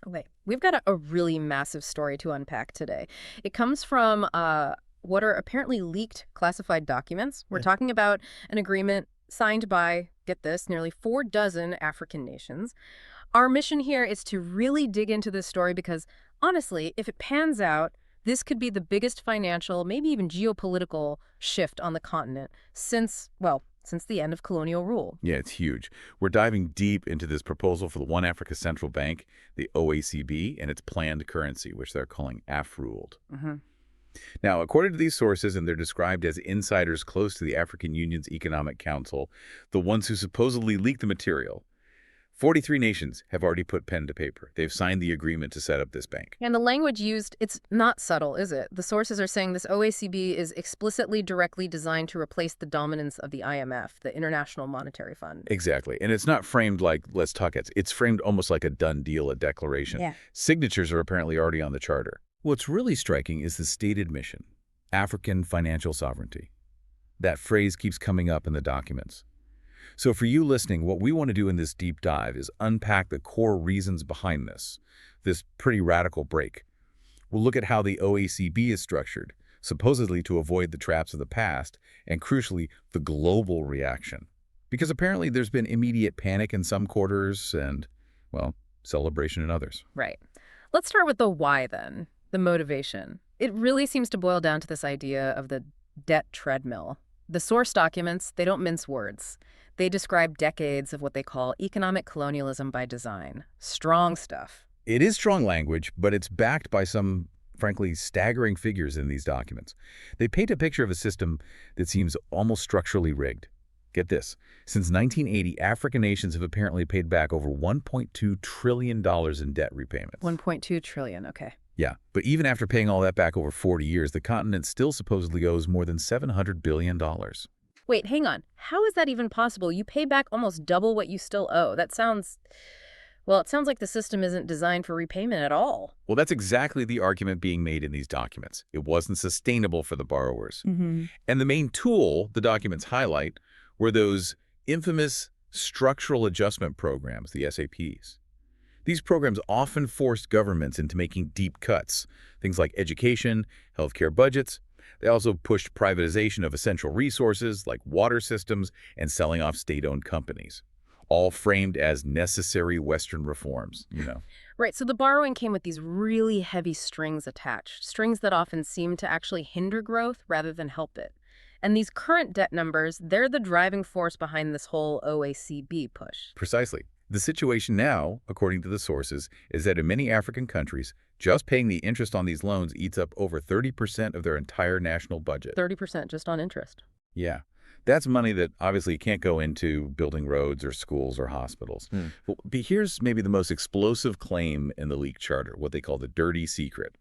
Okay, we've got a really massive story to unpack today. It comes from what are apparently leaked classified documents. We're Yeah. talking about an agreement signed by, get this, nearly 4 dozen African nations. Our mission here is to really dig into this story because, honestly, if it pans out, this could be the biggest financial, maybe even geopolitical shift on the continent since, well, since the end of colonial rule. Yeah, it's huge. We're diving deep into this proposal for the One Africa Central Bank, the OACB, and its planned currency, which they're calling AF-ruled. Hmm. Now, according to these sources, and they're described as insiders close to the African Union's Economic Council, the ones who supposedly leaked the material, 43 nations have already put pen to paper. They've signed the agreement to set up this bank. And the language used, it's not subtle, is it? The sources are saying this OACB is explicitly directly designed to replace the dominance of the IMF, the International Monetary Fund. Exactly. And it's not framed like, let's talk it. It's framed almost like a done deal, a declaration. Yeah. Signatures are apparently already on the charter. What's really striking is the stated mission, African financial sovereignty. That phrase keeps coming up in the documents. So for you listening, what we want to do in this deep dive is unpack the core reasons behind this pretty radical break. We'll look at how the OACB is structured, supposedly to avoid the traps of the past, and crucially, the global reaction. Because apparently there's been immediate panic in some quarters and, well, celebration in others. Right. Let's start with the why then, the motivation. It really seems to boil down to this idea of the debt treadmill. The source documents, they don't mince words. They describe decades of what they call economic colonialism by design. Strong stuff. It is strong language, but it's backed by some, frankly, staggering figures in these documents. They paint a picture of a system that seems almost structurally rigged. Get this. Since 1980, African nations have apparently paid back over $1.2 trillion in debt repayments. 1.2 trillion, okay. Yeah, but even after paying all that back over 40 years, the continent still supposedly owes more than $700 billion. Wait, hang on. How is that even possible? You pay back almost double what you still owe. That sounds, well, it sounds like the system isn't designed for repayment at all. Well, that's exactly the argument being made in these documents. It wasn't sustainable for the borrowers. Mm-hmm. And the main tool the documents highlight were those infamous structural adjustment programs, the SAPs. These programs often forced governments into making deep cuts, things like education, healthcare budgets. They also pushed privatization of essential resources like water systems and selling off state-owned companies, all framed as necessary Western reforms. Right, so the borrowing came with these really heavy strings attached, strings that often seem to actually hinder growth rather than help it. And these current debt numbers, they're the driving force behind this whole OACB push. Precisely. The situation now, according to the sources, is that in many African countries, just paying the interest on these loans eats up over 30% of their entire national budget. 30% just on interest. Yeah. That's money that obviously can't go into building roads or schools or hospitals. But here's maybe the most explosive claim in the leaked charter, what they call the dirty secret.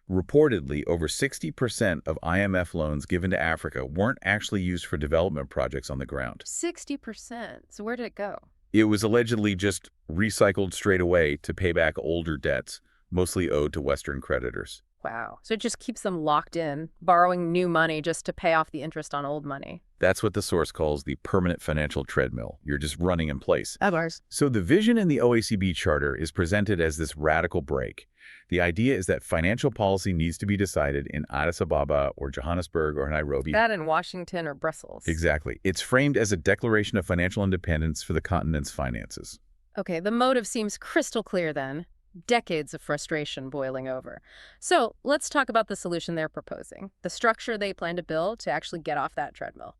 Reportedly, over 60% of IMF loans given to Africa weren't actually used for development projects on the ground. 60%. So where did it go? It was allegedly just recycled straight away to pay back older debts, mostly owed to Western creditors. Wow. So it just keeps them locked in, borrowing new money just to pay off the interest on old money. That's what the source calls the permanent financial treadmill. You're just running in place. Of ours. So the vision in the OECD charter is presented as this radical break. The idea is that financial policy needs to be decided in Addis Ababa or Johannesburg or Nairobi. That in Washington or Brussels. Exactly. It's framed as a declaration of financial independence for the continent's finances. Okay, the motive seems crystal clear then. Decades of frustration boiling over. So let's talk about the solution they're proposing, the structure they plan to build to actually get off that treadmill.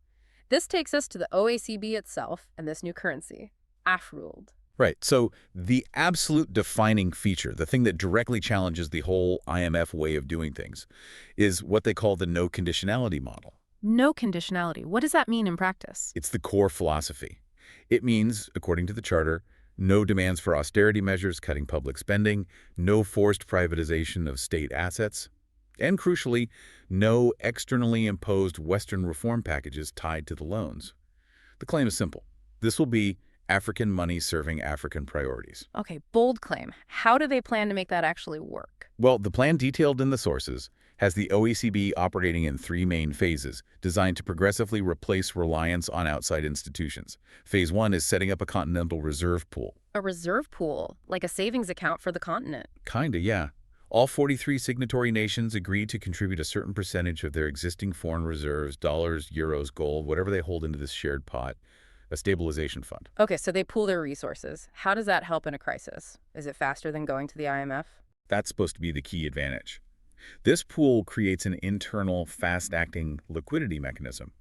This takes us to the OACB itself and this new currency, AF-ruled. Right. So the absolute defining feature, the thing that directly challenges the whole IMF way of doing things, is what they call the no conditionality model. No conditionality. What does that mean in practice? It's the core philosophy. It means, according to the charter, no demands for austerity measures cutting public spending, no forced privatization of state assets, and crucially, no externally imposed Western reform packages tied to the loans. The claim is simple. This will be African money serving African priorities. Okay, bold claim. How do they plan to make that actually work? Well, the plan detailed in the sources has the OECD operating in 3 main phases, designed to progressively replace reliance on outside institutions. Phase 1 is setting up a continental reserve pool. A reserve pool, like a savings account for the continent. Kinda, yeah. All 43 signatory nations agreed to contribute a certain percentage of their existing foreign reserves, dollars, euros, gold, whatever they hold into this shared pot, a stabilization fund. Okay, so they pool their resources. How does that help in a crisis? Is it faster than going to the IMF? That's supposed to be the key advantage. This pool creates an internal, fast-acting liquidity mechanism.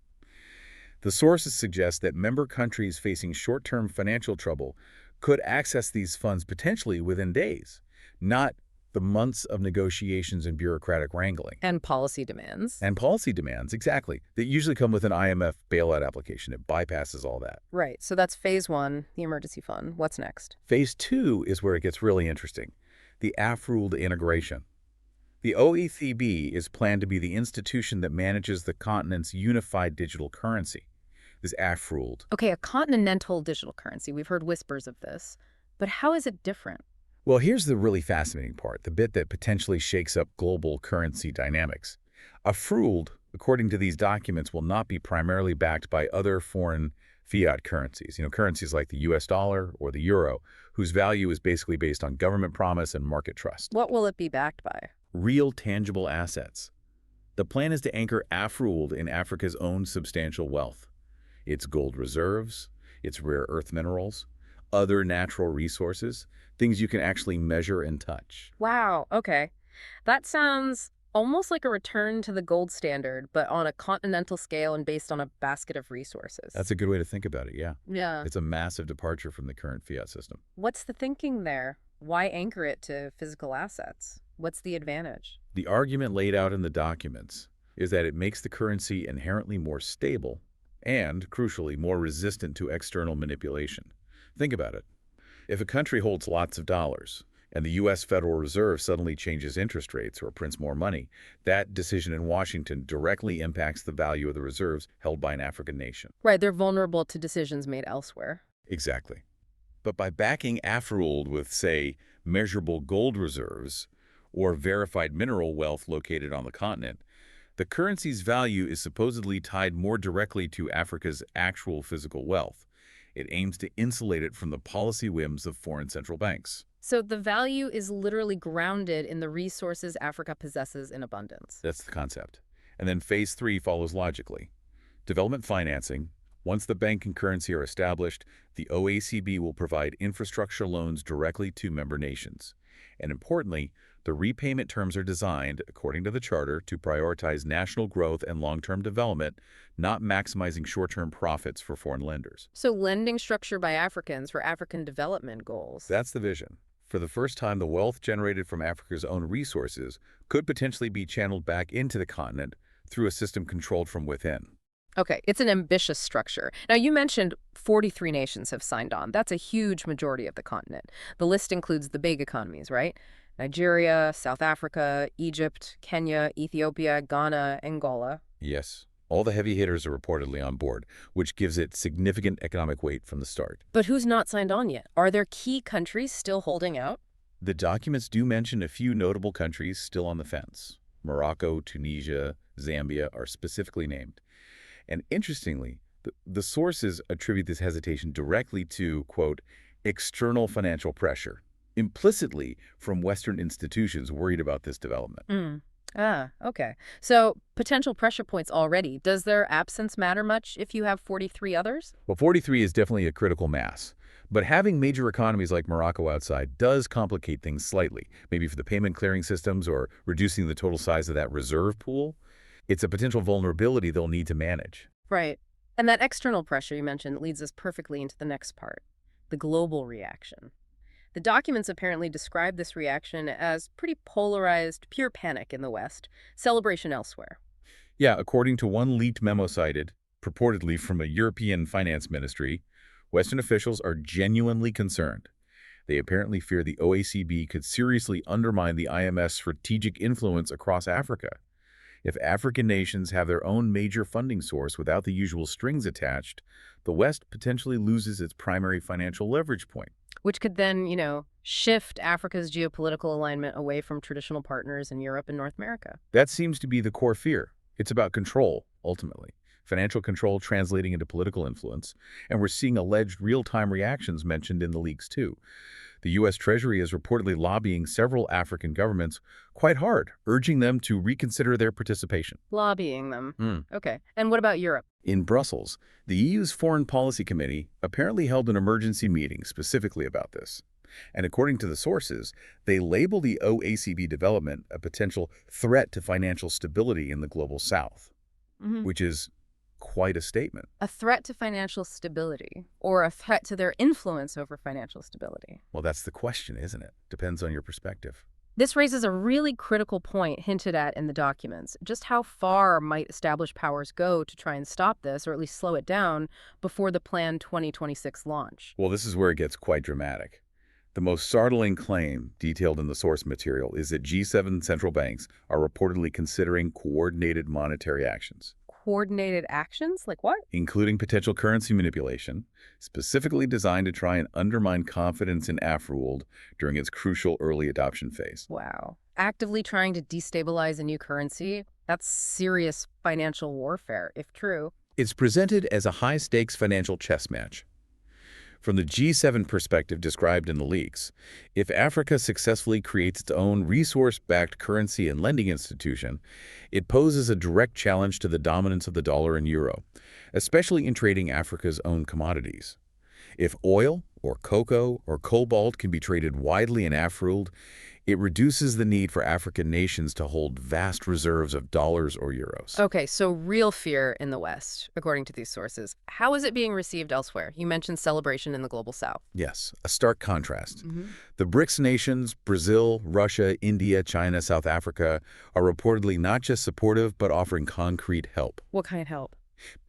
The sources suggest that member countries facing short-term financial trouble could access these funds potentially within days, not the months of negotiations and bureaucratic wrangling. And policy demands. And policy demands, exactly, that usually come with an IMF bailout application. It bypasses all that. Right, so that's phase one, the emergency fund. What's next? Phase two is where it gets really interesting, the AFRULD integration. The OECD is planned to be the institution that manages the continent's unified digital currency, this AFRULD. Okay, a continental digital currency. We've heard whispers of this. But how is it different? Well, here's the really fascinating part, the bit that potentially shakes up global currency dynamics. AFRULD, according to these documents, will not be primarily backed by other foreign fiat currencies, currencies like the US dollar or the euro, whose value is basically based on government promise and market trust. What will it be backed by? Real tangible assets. The plan is to anchor AFRULD in Africa's own substantial wealth. Its gold reserves, its rare earth minerals, other natural resources, things you can actually measure and touch. Wow, okay. That sounds almost like a return to the gold standard, but on a continental scale and based on a basket of resources. That's a good way to think about it, yeah. Yeah. It's a massive departure from the current fiat system. What's the thinking there? Why anchor it to physical assets? What's the advantage? The argument laid out in the documents is that it makes the currency inherently more stable and, crucially, more resistant to external manipulation. Think about it. If a country holds lots of dollars and the U.S. Federal Reserve suddenly changes interest rates or prints more money, that decision in Washington directly impacts the value of the reserves held by an African nation. Right, they're vulnerable to decisions made elsewhere. Exactly. But by backing AFRULD with, say, measurable gold reserves or verified mineral wealth located on the continent, the currency's value is supposedly tied more directly to Africa's actual physical wealth. It aims to insulate it from the policy whims of foreign central banks. So the value is literally grounded in the resources Africa possesses in abundance. That's the concept. And then phase three follows logically. Development financing. Once the bank and currency are established, the OECD will provide infrastructure loans directly to member nations. And importantly, the repayment terms are designed, according to the Charter, to prioritize national growth and long-term development, not maximizing short-term profits for foreign lenders. So lending structured by Africans for African development goals. That's the vision. For the first time, the wealth generated from Africa's own resources could potentially be channeled back into the continent through a system controlled from within. Okay, it's an ambitious structure. Now, you mentioned 43 nations have signed on. That's a huge majority of the continent. The list includes the big economies, right? Nigeria, South Africa, Egypt, Kenya, Ethiopia, Ghana, Angola. Yes, all the heavy hitters are reportedly on board, which gives it significant economic weight from the start. But who's not signed on yet? Are there key countries still holding out? The documents do mention a few notable countries still on the fence. Morocco, Tunisia, Zambia are specifically named. And interestingly, the sources attribute this hesitation directly to, quote, external financial pressure, implicitly from Western institutions worried about this development. Okay. So potential pressure points already. Does their absence matter much if you have 43 others? Well, 43 is definitely a critical mass. But having major economies like Morocco outside does complicate things slightly, maybe for the payment clearing systems or reducing the total size of that reserve pool. It's a potential vulnerability they'll need to manage. Right. And that external pressure you mentioned leads us perfectly into the next part, the global reaction. The documents apparently describe this reaction as pretty polarized, pure panic in the West, celebration elsewhere. Yeah, according to one leaked memo cited, purportedly from a European finance ministry, Western officials are genuinely concerned. They apparently fear the OECD could seriously undermine the IMF's strategic influence across Africa. If African nations have their own major funding source without the usual strings attached, the West potentially loses its primary financial leverage point. Which could then, shift Africa's geopolitical alignment away from traditional partners in Europe and North America. That seems to be the core fear. It's about control, ultimately. financial control translating into political influence, and we're seeing alleged real-time reactions mentioned in the leaks too. The U.S. Treasury is reportedly lobbying several African governments quite hard, urging them to reconsider their participation. Lobbying them. Hmm. Okay. And what about Europe? In Brussels, the EU's Foreign Policy Committee apparently held an emergency meeting specifically about this. And according to the sources, they label the OACB development a potential threat to financial stability in the global south, which is quite a statement. A threat to financial stability, or a threat to their influence over financial stability? Well, that's the question, isn't it? Depends on your perspective. This raises a really critical point hinted at in the documents. Just how far might established powers go to try and stop this, or at least slow it down, before the planned 2026 launch? Well, this is where it gets quite dramatic. The most startling claim, detailed in the source material, is that G7 central banks are reportedly considering coordinated monetary actions. Coordinated actions? Like what? Including potential currency manipulation, specifically designed to try and undermine confidence in AfroWorld during its crucial early adoption phase. Wow. Actively trying to destabilize a new currency? That's serious financial warfare, if true. It's presented as a high-stakes financial chess match. From the G7 perspective described in the leaks, if Africa successfully creates its own resource-backed currency and lending institution, it poses a direct challenge to the dominance of the dollar and euro, especially in trading Africa's own commodities. If oil, or cocoa, or cobalt can be traded widely in AfroWorld, it reduces the need for African nations to hold vast reserves of dollars or euros. Okay, so real fear in the West, according to these sources. How is it being received elsewhere? You mentioned celebration in the global south. Yes, a stark contrast. The BRICS nations, Brazil, Russia, India, China, South Africa, are reportedly not just supportive but offering concrete help. What kind of help?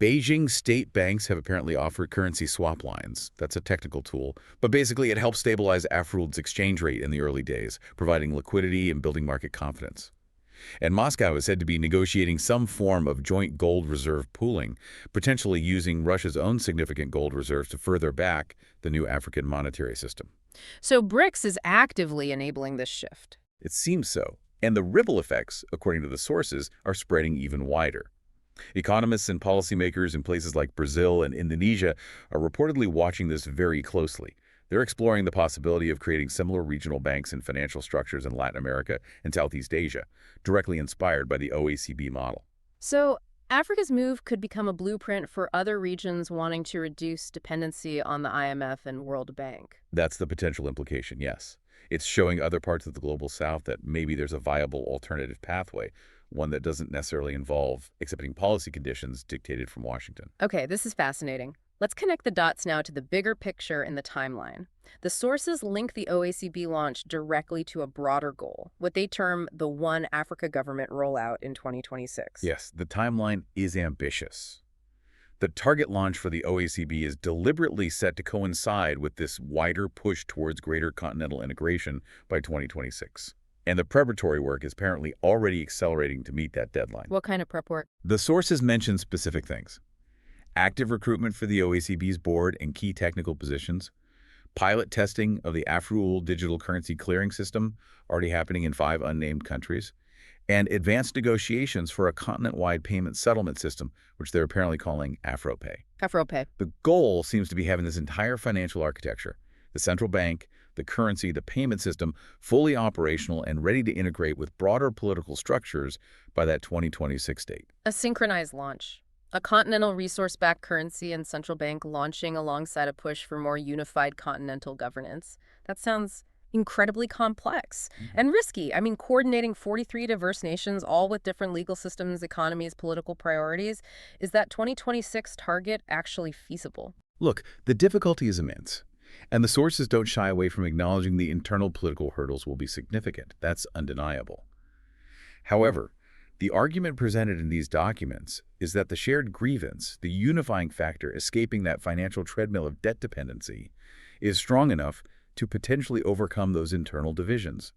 Beijing state banks have apparently offered currency swap lines. That's a technical tool, but basically it helps stabilize AfroWorld's exchange rate in the early days, providing liquidity and building market confidence. And Moscow is said to be negotiating some form of joint gold reserve pooling, potentially using Russia's own significant gold reserves to further back the new African monetary system. So BRICS is actively enabling this shift. It seems so, and the ripple effects, according to the sources, are spreading even wider. Economists and policymakers in places like Brazil and Indonesia are reportedly watching this very closely. They're exploring the possibility of creating similar regional banks and financial structures in Latin America and Southeast Asia, directly inspired by the OACB model. So Africa's move could become a blueprint for other regions wanting to reduce dependency on the IMF and World Bank. That's the potential implication, yes. It's showing other parts of the global south that maybe there's a viable alternative pathway, one that doesn't necessarily involve accepting policy conditions dictated from Washington. Okay, this is fascinating. Let's connect the dots now to the bigger picture in the timeline. The sources link the OACB launch directly to a broader goal, what they term the One Africa Government rollout in 2026. Yes, the timeline is ambitious. The target launch for the OACB is deliberately set to coincide with this wider push towards greater continental integration by 2026. And the preparatory work is apparently already accelerating to meet that deadline. What kind of prep work? The sources mention specific things. Active recruitment for the OACB's board and key technical positions, pilot testing of the AfroWorld digital currency clearing system, already happening in 5 unnamed countries, and advanced negotiations for a continent-wide payment settlement system, which they're apparently calling AfroPay. AfroPay. The goal seems to be having this entire financial architecture, the central bank, the currency, the payment system, fully operational and ready to integrate with broader political structures by that 2026 date. A synchronized launch. A continental resource-backed currency and central bank launching alongside a push for more unified continental governance. That sounds incredibly complex and risky. I mean, coordinating 43 diverse nations, all with different legal systems, economies, political priorities. Is that 2026 target actually feasible? Look, the difficulty is immense. And the sources don't shy away from acknowledging the internal political hurdles will be significant. That's undeniable. However, the argument presented in these documents is that the shared grievance, the unifying factor escaping that financial treadmill of debt dependency, is strong enough to potentially overcome those internal divisions.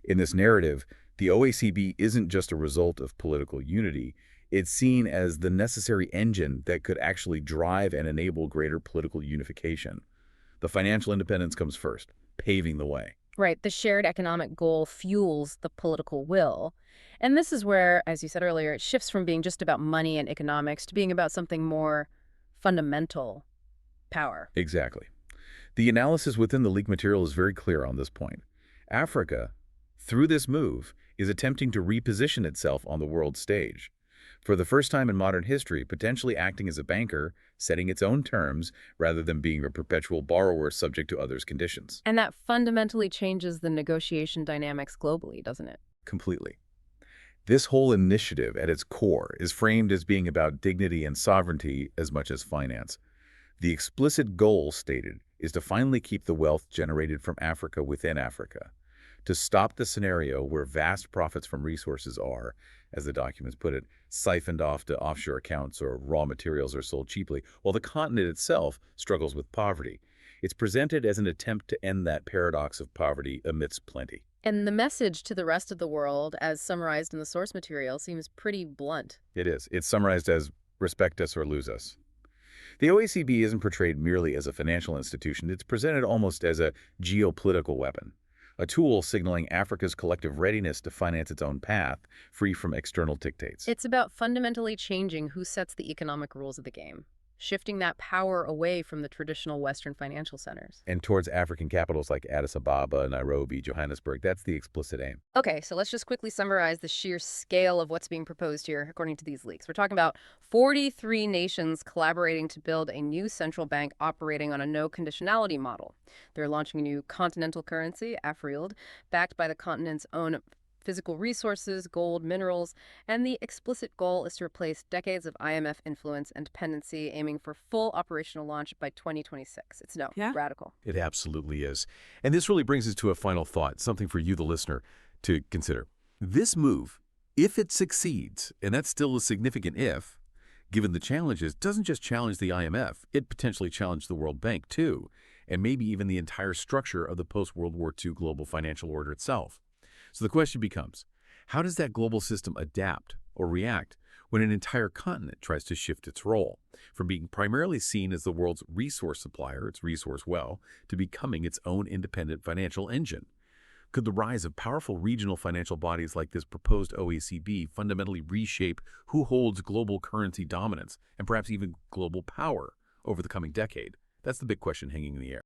In this narrative, the OACB isn't just a result of political unity. It's seen as the necessary engine that could actually drive and enable greater political unification. The financial independence comes first, paving the way. Right, the shared economic goal fuels the political will. And this is where, as you said earlier, it shifts from being just about money and economics to being about something more fundamental, power. Exactly. The analysis within the leak material is very clear on this point. Africa, through this move, is attempting to reposition itself on the world stage. For the first time in modern history, potentially acting as a banker, setting its own terms, rather than being a perpetual borrower subject to others' conditions. And that fundamentally changes the negotiation dynamics globally, doesn't it? Completely. This whole initiative, at its core, is framed as being about dignity and sovereignty as much as finance. The explicit goal stated is to finally keep the wealth generated from Africa within Africa, to stop the scenario where vast profits from resources are, as the documents put it, siphoned off to offshore accounts or raw materials are sold cheaply, while the continent itself struggles with poverty. It's presented as an attempt to end that paradox of poverty amidst plenty. And the message to the rest of the world, as summarized in the source material, seems pretty blunt. It is. It's summarized as respect us or lose us. The OECD isn't portrayed merely as a financial institution. It's presented almost as a geopolitical weapon, a tool signaling Africa's collective readiness to finance its own path, free from external dictates. It's about fundamentally changing who sets the economic rules of the game, shifting that power away from the traditional Western financial centers. And towards African capitals like Addis Ababa, Nairobi, Johannesburg, that's the explicit aim. Okay, so let's just quickly summarize the sheer scale of what's being proposed here, according to these leaks. We're talking about 43 nations collaborating to build a new central bank operating on a no-conditionality model. They're launching a new continental currency, AFRILD, backed by the continent's own physical resources, gold, minerals, and the explicit goal is to replace decades of IMF influence and dependency, aiming for full operational launch by 2026. It's radical. It absolutely is. And this really brings us to a final thought, something for you, the listener, to consider. This move, if it succeeds, and that's still a significant if, given the challenges, doesn't just challenge the IMF, it potentially challenged the World Bank too, and maybe even the entire structure of the post-World War II global financial order itself. So the question becomes, how does that global system adapt or react when an entire continent tries to shift its role from being primarily seen as the world's resource supplier, its resource well, to becoming its own independent financial engine? Could the rise of powerful regional financial bodies like this proposed OECD fundamentally reshape who holds global currency dominance and perhaps even global power over the coming decade? That's the big question hanging in the air.